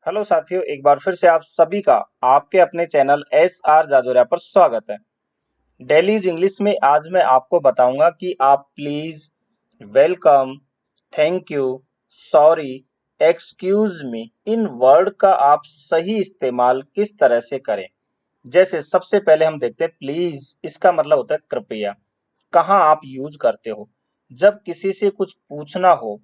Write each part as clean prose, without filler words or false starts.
Hello साथियों, एक बार फिर से आप सभी का आपके अपने चैनल एस आर जाजोरिया पर स्वागत है। डेली यूज इंग्लिश में आज मैं आपको बताऊंगा कि आप please, welcome, thank you, sorry, excuse me in word का आप सही इस्तेमाल किस तरह से करें। जैसे सबसे पहले हम देखते हैं प्लीज, इसका मतलब होता है कृपया। कहाँ आप यूज करते हो? जब किसी से कुछ पूछना हो,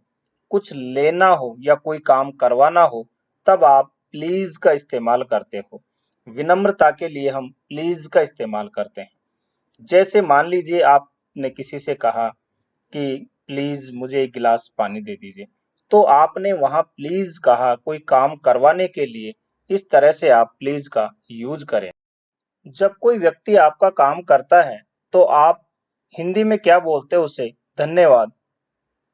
कुछ लेना हो या कोई काम करवाना हो, तब आप प्लीज का इस्तेमाल करते हो। विनम्रता के लिए हम प्लीज का इस्तेमाल करते हैं। जैसे मान लीजिए आपने किसी से कहा कि प्लीज मुझे एक गिलास पानी दे दीजिए, तो आपने वहां प्लीज कहा कोई काम करवाने के लिए। इस तरह से आप प्लीज का यूज करें। जब कोई व्यक्ति आपका काम करता है, तो आप हिंदी में क्या बोलते हो उसे? धन्यवाद।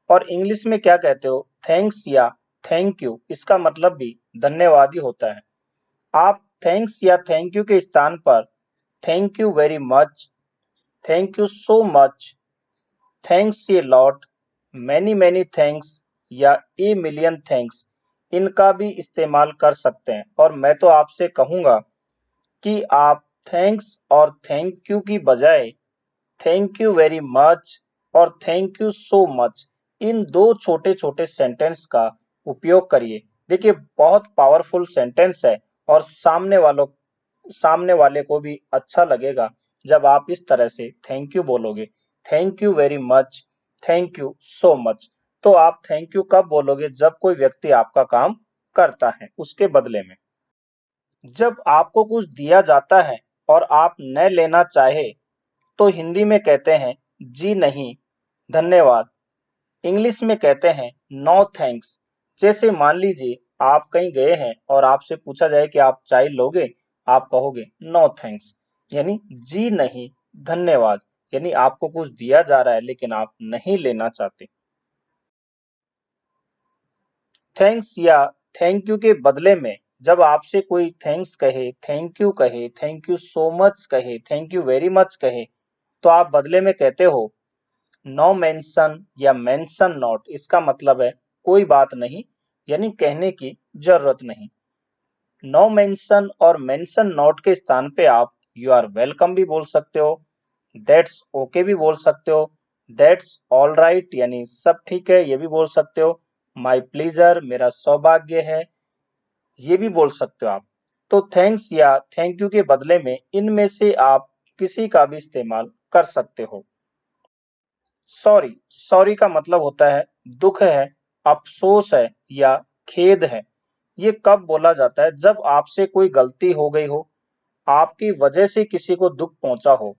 और इंग्लिश में क्या कहते हो? थैंक्स या थैंक यू। इसका मतलब भी धन्यवाद ही होता है। आप थैंक्स या थैंक यू के स्थान पर thank you very much, thank you so much, thanks a lot, many many thanks या ए मिलियन थैंक्स, इनका भी इस्तेमाल कर सकते हैं। और मैं तो आपसे कहूंगा कि आप थैंक्स और थैंक यू की बजाय थैंक यू वेरी मच और थैंक यू सो मच, इन दो छोटे छोटे सेंटेंस का उपयोग करिए। देखिए, बहुत पावरफुल सेंटेंस है और सामने वाले को भी अच्छा लगेगा जब आप इस तरह से थैंक यू बोलोगे। Thank you very much, thank you so much. तो आप थैंक यू कब बोलोगे? जब कोई व्यक्ति आपका काम करता है उसके बदले में। जब आपको कुछ दिया जाता है और आप न लेना चाहे, तो हिंदी में कहते हैं जी नहीं, धन्यवाद। इंग्लिश में कहते हैं नो थैंक्स। जैसे मान लीजिए आप कहीं गए हैं और आपसे पूछा जाए कि आप चाय लोगे, आप कहोगे नो थैंक्स, यानी जी नहीं, धन्यवाद। यानी आपको कुछ दिया जा रहा है लेकिन आप नहीं लेना चाहते। थैंक्स या थैंक यू के बदले में जब आपसे कोई थैंक्स कहे, थैंक यू सो मच कहे, थैंक यू वेरी मच कहे, तो आप बदले में कहते हो नो मेंशन या मेंशन नॉट। इसका मतलब है कोई बात नहीं, यानी कहने की जरूरत नहीं। नो मेंशन और मेंशन नॉट के स्थान पे आप यू आर वेलकम भी बोल सकते हो, दैट्स ओके भी बोल सकते हो, दैट्स ऑल राइट यानी सब ठीक है ये भी बोल सकते हो, माई प्लीजर मेरा सौभाग्य है ये भी बोल सकते हो आप। तो थैंक्स या थैंक यू के बदले में इनमें से आप किसी का भी इस्तेमाल कर सकते हो। सॉरी, सॉरी का मतलब होता है दुख है, अफसोस है या खेद है। ये कब बोला जाता है? जब आपसे कोई गलती हो गई हो, आपकी वजह से किसी को दुख पहुंचा हो,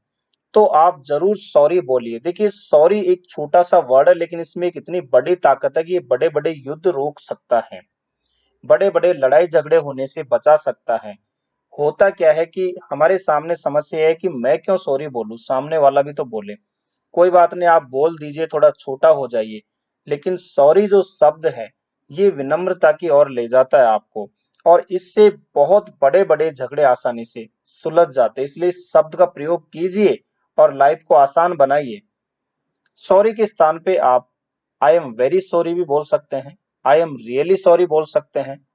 तो आप जरूर सॉरी बोलिए। देखिए, सॉरी एक छोटा सा वर्ड है लेकिन इसमें एक इतनी बड़ी ताकत है कि ये बड़े बड़े युद्ध रोक सकता है, बड़े बड़े लड़ाई झगड़े होने से बचा सकता है। होता क्या है कि हमारे सामने समस्या है कि मैं क्यों सॉरी बोलूं, सामने वाला भी तो बोले। कोई बात नहीं, आप बोल दीजिए, थोड़ा छोटा हो जाइए। लेकिन सॉरी जो शब्द है, ये विनम्रता की ओर ले जाता है आपको, और इससे बहुत बड़े-बड़े झगड़े आसानी से सुलझ जाते हैं। इसलिए इस शब्द का प्रयोग कीजिए और लाइफ को आसान बनाइए। सॉरी के स्थान पे आप आई एम वेरी सॉरी भी बोल सकते हैं, आई एम रियली सॉरी बोल सकते हैं,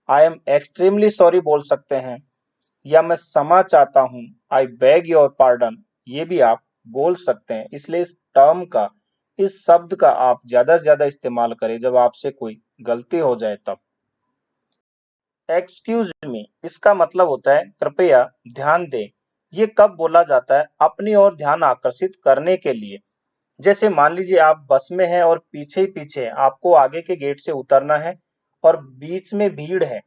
आई एम एक्सट्रीमली सॉरी बोल सकते हैं, या मैं क्षमा चाहता हूँ, आई बेग योर पार्डन, ये भी आप बोल सकते हैं। इसलिए इस शब्द का आप ज्यादा से ज्यादा इस्तेमाल करें जब आपसे कोई गलती हो जाए तब। एक्सक्यूज मी, इसका मतलब होता है कृपया ध्यान दें। ये कब बोला जाता है? अपनी ओर ध्यान आकर्षित करने के लिए। जैसे मान लीजिए आप बस में हैं और पीछे ही पीछे आपको आगे के गेट से उतरना है और बीच में भीड़ है,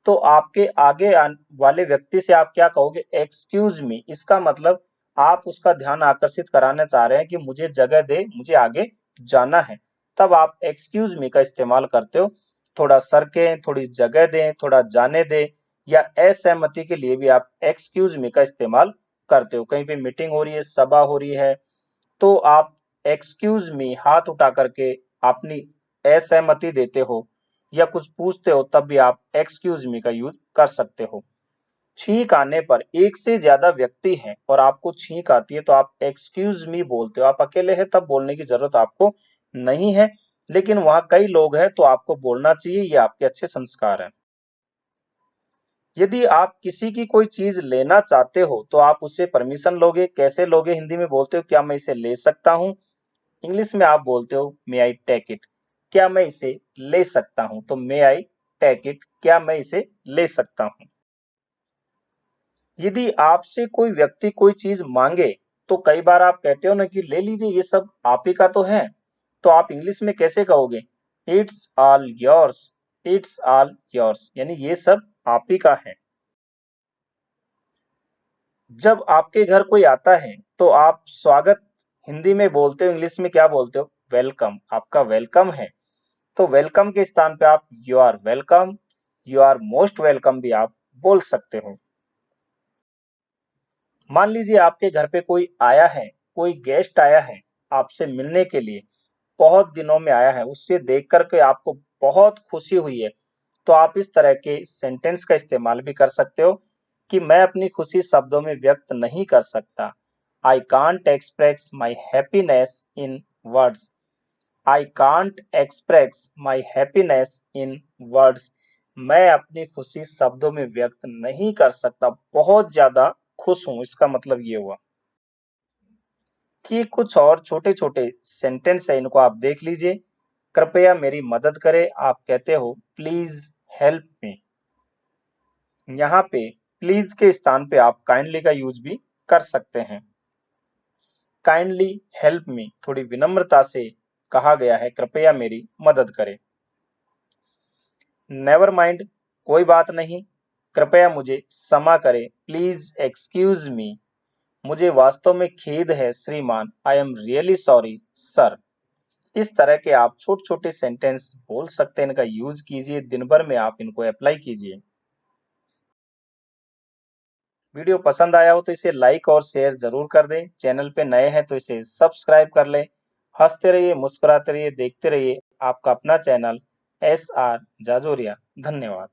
तो आपके आगे वाले व्यक्ति से आप क्या कहोगे? Excuse me. इसका मतलब आप उसका ध्यान आकर्षित कराना चाह रहे हैं कि मुझे जगह दे, मुझे आगे जाना है। तब आप एक्सक्यूज मी का इस्तेमाल करते हो। थोड़ा सरकें, थोड़ी जगह दें, थोड़ा जाने दें, या असहमति के लिए भी आप एक्सक्यूज मी का इस्तेमाल करते हो। कहीं पे मीटिंग हो रही है, सभा हो रही है, तो आप एक्सक्यूज मी हाथ उठा करके अपनी असहमति देते हो या कुछ पूछते हो, तब भी आप एक्सक्यूज मी का यूज कर सकते हो। छींक आने पर एक से ज्यादा व्यक्ति हैं और आपको छींक आती है, तो आप एक्सक्यूज मी बोलते हो। आप अकेले हैं तब बोलने की जरूरत आपको नहीं है, लेकिन वहां कई लोग हैं तो आपको बोलना चाहिए, ये आपके अच्छे संस्कार हैं। यदि आप किसी की कोई चीज लेना चाहते हो तो आप उससे परमिशन लोगे। कैसे लोगे? हिंदी में बोलते हो क्या मैं इसे ले सकता हूँ। इंग्लिश में आप बोलते हो मे आई टेक इट, क्या मैं इसे ले सकता हूँ। तो मे आई टेक इट, क्या मैं इसे ले सकता हूँ। यदि आपसे कोई व्यक्ति कोई चीज मांगे तो कई बार आप कहते हो ना कि ले लीजिए, ये सब आप ही का तो है। तो आप इंग्लिश में कैसे कहोगे? It's all yours, it's all yours, यानी ये सब आप ही का है। जब आपके घर कोई आता है तो आप स्वागत हिंदी में बोलते हो, इंग्लिश में क्या बोलते हो? वेलकम, आपका वेलकम है। तो वेलकम के स्थान पे आप you are welcome, you are most welcome भी आप बोल सकते हो। मान लीजिए आपके घर पे कोई आया है, कोई गेस्ट आया है आपसे मिलने के लिए, बहुत दिनों में आया है, उससे देख करके आपको बहुत खुशी हुई है। तो आप इस तरह के सेंटेंस का इस्तेमाल भी कर सकते हो कि मैं अपनी खुशी शब्दों में व्यक्त नहीं कर सकता। I can't express my happiness in words. I can't express my happiness in words. मैं अपनी खुशी शब्दों में व्यक्त नहीं कर सकता, बहुत ज्यादा खुश हूं, इसका मतलब ये हुआ। कि कुछ और छोटे छोटे सेंटेंस है, इनको आप देख लीजिए। कृपया मेरी मदद करें, आप कहते हो प्लीज हेल्प मी। यहाँ पे प्लीज के स्थान पे आप काइंडली का यूज भी कर सकते हैं। काइंडली हेल्प मी थोड़ी विनम्रता से कहा गया है, कृपया मेरी मदद करें। नेवर माइंड, कोई बात नहीं, कृपया मुझे क्षमा करें, प्लीज एक्सक्यूज मी। मुझे वास्तव में खेद है श्रीमान, I am really sorry sir. इस तरह के आप छोटे छोटे सेंटेंस बोल सकते हैं, इनका यूज कीजिए, दिन भर में आप इनको अप्लाई कीजिए। वीडियो पसंद आया हो तो इसे लाइक और शेयर जरूर कर दें। चैनल पे नए हैं तो इसे सब्सक्राइब कर लें। हंसते रहिए, मुस्कुराते रहिए, देखते रहिए आपका अपना चैनल SR जाजोरिया। धन्यवाद।